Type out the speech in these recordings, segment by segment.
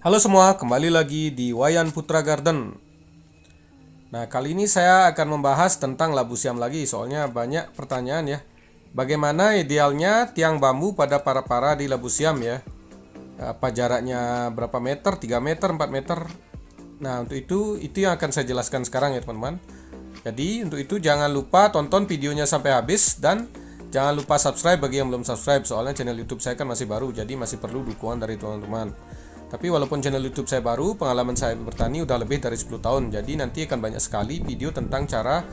Halo semua, kembali lagi di Wayan Putra Garden. Nah, kali ini saya akan membahas tentang labu siam lagi, soalnya banyak pertanyaan ya. Bagaimana idealnya tiang bambu pada para-para di labu siam ya? Apa jaraknya berapa meter? 3 meter, 4 meter? Nah, untuk itu yang akan saya jelaskan sekarang ya teman-teman. Jadi, untuk itu jangan lupa tonton videonya sampai habis dan jangan lupa subscribe bagi yang belum subscribe, soalnya channel YouTube saya kan masih baru, jadi masih perlu dukungan dari teman-teman. Tapi walaupun channel YouTube saya baru, pengalaman saya bertani udah lebih dari 10 tahun. Jadi nanti akan banyak sekali video tentang cara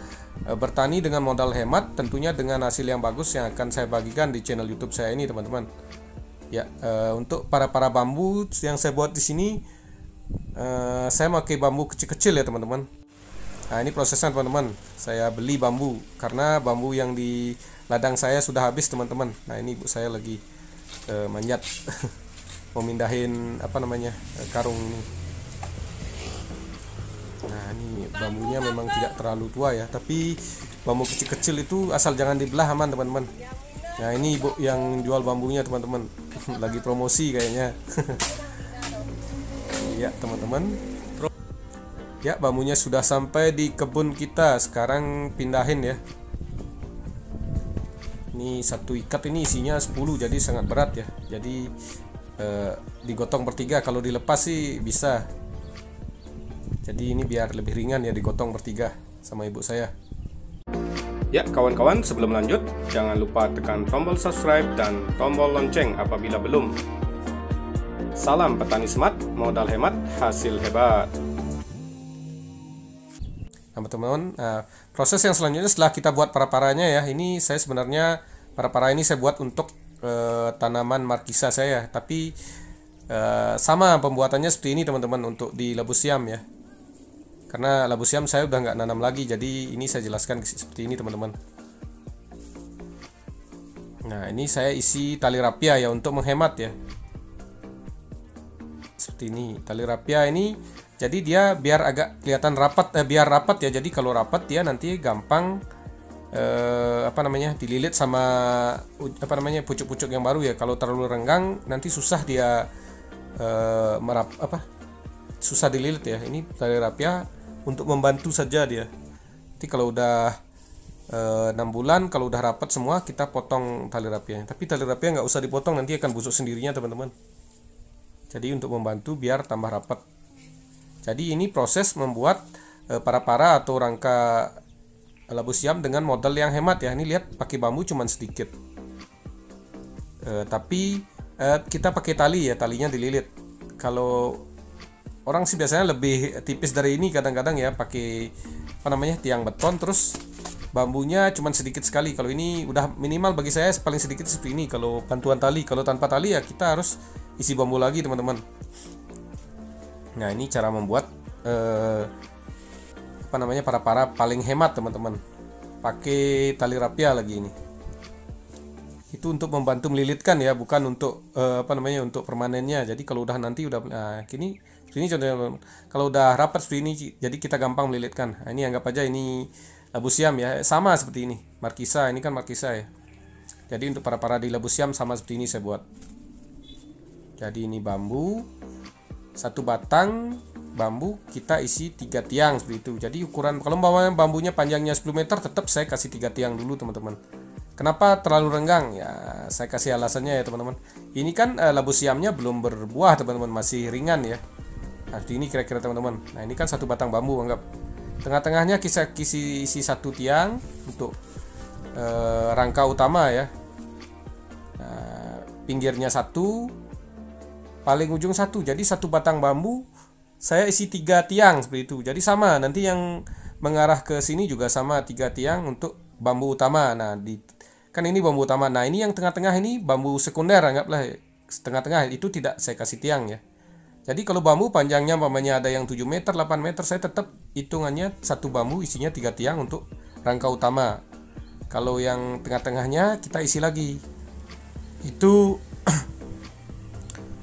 bertani dengan modal hemat, tentunya dengan hasil yang bagus yang akan saya bagikan di channel YouTube saya ini, teman-teman. Ya, untuk para bambu yang saya buat di sini, saya pakai bambu kecil-kecil ya, teman-teman. Nah, ini prosesnya, teman-teman. Saya beli bambu karena bambu yang di ladang saya sudah habis, teman-teman. Nah, ini ibu saya lagi manjat mau mindahin karung ini. Nah, ini bambunya memang tidak terlalu tua ya, tapi bambu kecil-kecil itu asal jangan dibelah aman, teman-teman. Nah, ini ibu yang jual bambunya, teman-teman. Lagi promosi kayaknya. Ya, teman-teman. Ya, bambunya sudah sampai di kebun kita. Sekarang pindahin ya. Ini satu ikat ini isinya 10, jadi sangat berat ya. Jadi digotong bertiga, kalau dilepas sih bisa. Jadi ini biar lebih ringan ya, digotong bertiga sama ibu saya. Ya kawan-kawan, sebelum lanjut jangan lupa tekan tombol subscribe dan tombol lonceng apabila belum. Salam petani smart, modal hemat, hasil hebat. Nah teman-teman, proses yang selanjutnya setelah kita buat para-paranya ya, ini saya sebenarnya para-para ini saya buat untuk tanaman markisa saya, tapi sama pembuatannya seperti ini teman-teman untuk di labu siam ya, karena labu siam saya udah nggak nanam lagi, jadi ini saya jelaskan seperti ini teman-teman. Nah, ini saya isi tali rapia ya untuk menghemat ya, seperti ini tali rapia ini. Jadi dia biar agak kelihatan rapat, biar rapat ya. Jadi kalau rapat dia nanti gampang dililit sama pucuk-pucuk yang baru ya. Kalau terlalu renggang nanti susah dia susah dililit ya. Ini tali rapia untuk membantu saja dia. Nanti kalau udah 6 bulan, kalau udah rapat semua, kita potong tali rapianya. Tapi tali rapia nggak usah dipotong, nanti akan busuk sendirinya teman-teman. Jadi untuk membantu biar tambah rapat. Jadi ini proses membuat para-para atau rangka labu siam dengan modal yang hemat ya. Ini lihat pakai bambu cuman sedikit, tapi kita pakai tali ya, talinya dililit. Kalau orang sih biasanya lebih tipis dari ini kadang-kadang ya, pakai tiang beton, terus bambunya cuman sedikit sekali. Kalau ini udah minimal bagi saya paling sedikit seperti ini kalau bantuan tali. Kalau tanpa tali ya kita harus isi bambu lagi teman-teman. Nah, ini cara membuat para-para paling hemat teman-teman, pakai tali rapia lagi ini. Itu untuk membantu melilitkan ya, bukan untuk untuk permanennya. Jadi kalau udah nanti udah ini contohnya, kalau udah rapat seperti ini, jadi kita gampang melilitkan. Nah, ini anggap aja ini labu siam ya, sama seperti ini. Markisa, ini kan markisa ya. Jadi untuk para-para di labu siam sama seperti ini saya buat. Jadi ini bambu, satu batang bambu kita isi 3 tiang seperti itu. Jadi ukuran, kalau bambunya panjangnya 10 meter, tetap saya kasih 3 tiang dulu teman-teman. Kenapa terlalu renggang? Ya saya kasih alasannya ya teman-teman. Ini kan labu siamnya belum berbuah teman-teman, masih ringan ya. Nah, ini kira-kira teman-teman. Nah, ini kan satu batang bambu, anggap tengah-tengahnya kita isi 1 tiang untuk rangka utama ya. Nah, pinggirnya 1, paling ujung 1. Jadi satu batang bambu saya isi 3 tiang seperti itu. Jadi sama, nanti yang mengarah ke sini juga sama, 3 tiang untuk bambu utama. Nah, kan ini bambu utama. Nah, ini yang tengah-tengah ini bambu sekunder, anggaplah tengah-tengah itu tidak saya kasih tiang ya. Jadi kalau bambu panjangnya ada yang 7 meter, 8 meter, saya tetap hitungannya satu bambu isinya 3 tiang untuk rangka utama. Kalau yang tengah-tengahnya kita isi lagi.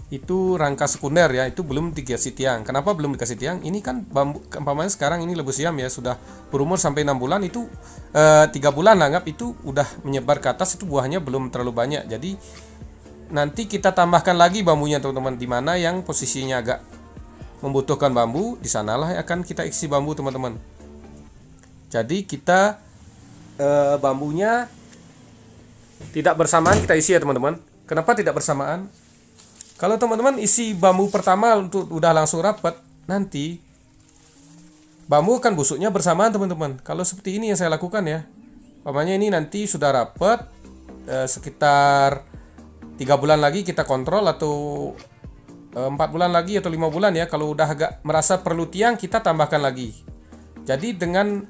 Itu rangka sekunder ya, itu belum dikasih tiang. Kenapa belum dikasih tiang? Ini kan bambu, umpamanya sekarang ini labu siam ya, sudah berumur sampai 6 bulan, itu 3 bulan anggap itu udah menyebar ke atas, itu buahnya belum terlalu banyak. Jadi nanti kita tambahkan lagi bambunya teman-teman, di mana yang posisinya agak membutuhkan bambu, di sanalah akan kita isi bambu teman-teman. Jadi kita bambunya tidak bersamaan kita isi ya teman-teman. Kenapa tidak bersamaan? Kalau teman-teman isi bambu pertama untuk udah langsung rapat, nanti bambu akan busuknya bersamaan teman-teman. Kalau seperti ini yang saya lakukan ya, umpamanya ini nanti sudah rapat, sekitar 3 bulan lagi kita kontrol, atau 4 bulan lagi atau 5 bulan ya. Kalau udah agak merasa perlu tiang, kita tambahkan lagi. Jadi dengan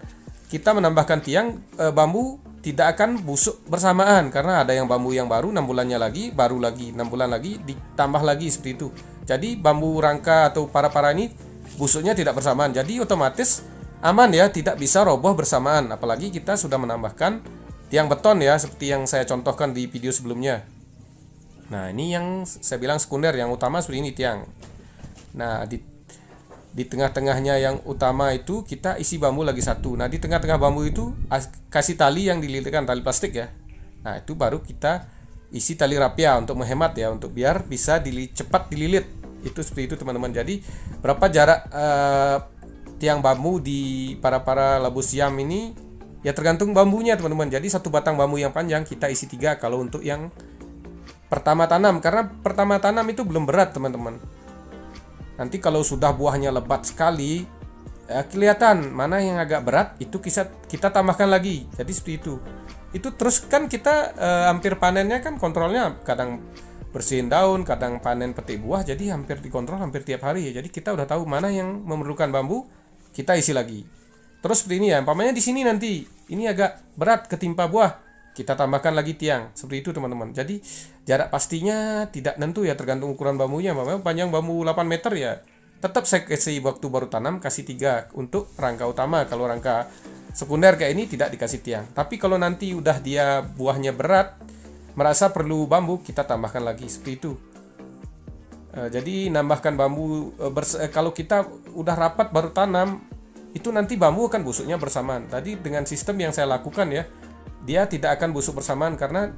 kita menambahkan tiang, bambu tidak akan busuk bersamaan, karena ada yang bambu yang baru 6 bulannya lagi, baru lagi 6 bulan lagi, ditambah lagi seperti itu. Jadi bambu rangka atau para-para ini busuknya tidak bersamaan. Jadi otomatis aman ya, tidak bisa roboh bersamaan. Apalagi kita sudah menambahkan tiang beton ya, seperti yang saya contohkan di video sebelumnya. Nah, ini yang saya bilang sekunder, yang utama seperti ini tiang. Nah, di tengah-tengahnya yang utama itu kita isi bambu lagi satu. Nah, di tengah-tengah bambu itu kasih tali yang dililitkan, tali plastik ya. Nah, itu baru kita isi tali rapia untuk menghemat ya, untuk biar bisa cepat dililit. Itu seperti itu teman-teman. Jadi berapa jarak tiang bambu di para labu siam ini ya, tergantung bambunya teman-teman. Jadi satu batang bambu yang panjang kita isi 3 kalau untuk yang pertama tanam, karena pertama tanam itu belum berat teman-teman. Nanti kalau sudah buahnya lebat sekali, kelihatan mana yang agak berat, itu kita tambahkan lagi. Jadi seperti itu. Itu terus kan kita hampir panennya kan kontrolnya, kadang bersihin daun, kadang panen petik buah, jadi hampir dikontrol hampir tiap hari ya. Jadi kita udah tahu mana yang memerlukan bambu, kita isi lagi. Terus seperti ini ya, umpamanya di sini nanti ini agak berat ketimpa buah, kita tambahkan lagi tiang. Seperti itu teman-teman. Jadi jarak pastinya tidak nentu ya, tergantung ukuran bambunya. Umpamanya panjang bambu 8 meter ya, tetap saya kasih waktu baru tanam kasih 3 untuk rangka utama. Kalau rangka sekunder kayak ini tidak dikasih tiang. Tapi kalau nanti udah dia buahnya berat, merasa perlu bambu, kita tambahkan lagi seperti itu. Jadi nambahkan bambu kalau kita udah rapat baru tanam, itu nanti bambu akan busuknya bersamaan. Tadi dengan sistem yang saya lakukan ya, dia tidak akan busuk bersamaan karena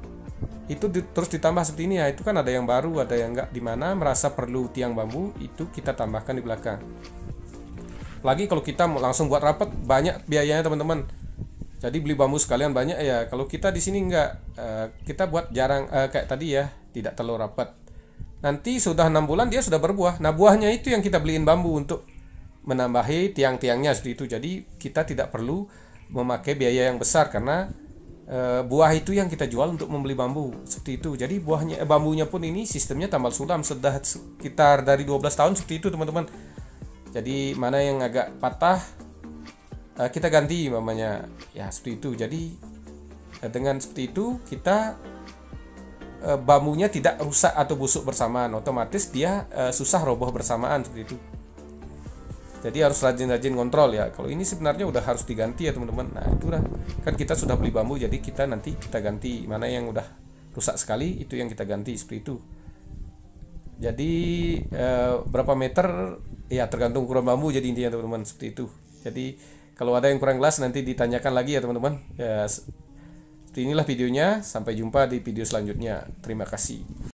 itu terus ditambah seperti ini ya. Itu kan ada yang baru, ada yang enggak, dimana merasa perlu tiang bambu, itu kita tambahkan di belakang. Lagi kalau kita mau langsung buat rapat, banyak biayanya teman-teman. Jadi beli bambu sekalian banyak ya. Kalau kita di sini enggak, kita buat jarang kayak tadi ya, tidak terlalu rapat. Nanti sudah 6 bulan dia sudah berbuah. Nah, buahnya itu yang kita beliin bambu untuk menambahi tiang-tiangnya seperti itu. Jadi kita tidak perlu memakai biaya yang besar karena buah itu yang kita jual untuk membeli bambu seperti itu. Jadi bambunya pun ini sistemnya tambal sulam, sudah sekitar dari 12 tahun seperti itu teman-teman. Jadi mana yang agak patah, kita ganti mamanya ya, seperti itu. Jadi dengan seperti itu kita bambunya tidak rusak atau busuk bersamaan, otomatis dia susah roboh bersamaan seperti itu. Jadi harus rajin-rajin kontrol ya. Kalau ini sebenarnya udah harus diganti ya teman-teman. Nah, itu lah. Kan kita sudah beli bambu, jadi kita nanti kita ganti mana yang udah rusak sekali, itu yang kita ganti seperti itu. Jadi berapa meter ya, tergantung ukuran bambu jadi intinya teman-teman, seperti itu. Jadi kalau ada yang kurang jelas nanti ditanyakan lagi ya teman-teman. Ya, seperti inilah videonya. Sampai jumpa di video selanjutnya. Terima kasih.